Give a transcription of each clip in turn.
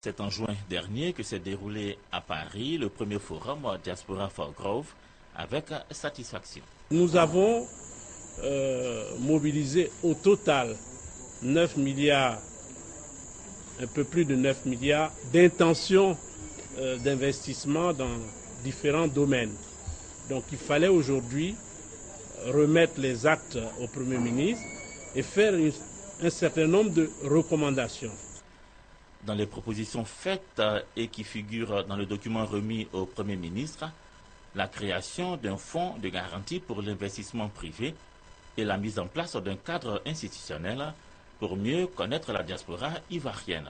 C'est en juin dernier que s'est déroulé à Paris le premier forum Diaspora for Growth avec satisfaction. Nous avons mobilisé au total 9 milliards, un peu plus de 9 milliards d'intentions d'investissement dans différents domaines. Donc il fallait aujourd'hui remettre les actes au Premier ministre et faire un certain nombre de recommandations. Dans les propositions faites et qui figurent dans le document remis au Premier ministre, la création d'un fonds de garantie pour l'investissement privé et la mise en place d'un cadre institutionnel pour mieux connaître la diaspora ivoirienne.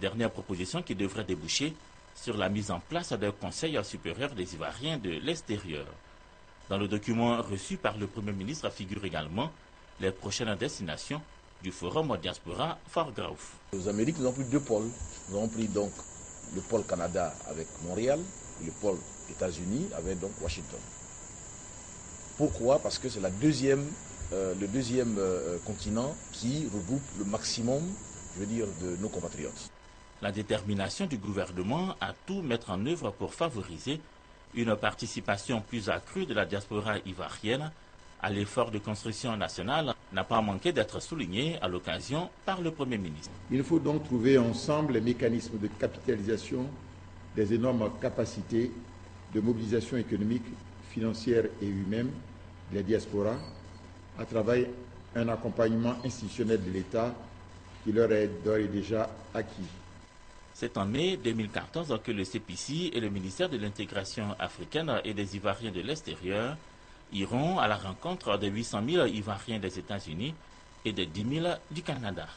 Dernière proposition qui devrait déboucher sur la mise en place d'un Conseil supérieur des Ivoiriens de l'extérieur. Dans le document reçu par le Premier ministre figurent également les prochaines destinations du Forum Diaspora for Growth. Aux Amériques, nous avons pris deux pôles. Nous avons pris donc le pôle Canada avec Montréal et le pôle États-Unis avec donc Washington. Pourquoi? Parce que c'est le deuxième continent qui regroupe le maximum, de nos compatriotes. La détermination du gouvernement à tout mettre en œuvre pour favoriser une participation plus accrue de la diaspora ivoirienne à l'effort de construction nationale n'a pas manqué d'être soulignée à l'occasion par le Premier ministre. Il faut donc trouver ensemble les mécanismes de capitalisation des énormes capacités de mobilisation économique, financière et humaine de la diaspora à travers un accompagnement institutionnel de l'État qui leur est d'ores et déjà acquis. C'est en mai 2014 que le CPC et le ministère de l'Intégration africaine et des Ivoiriens de l'extérieur iront à la rencontre des 800 000 Ivoiriens des États-Unis et des 10 000 du Canada.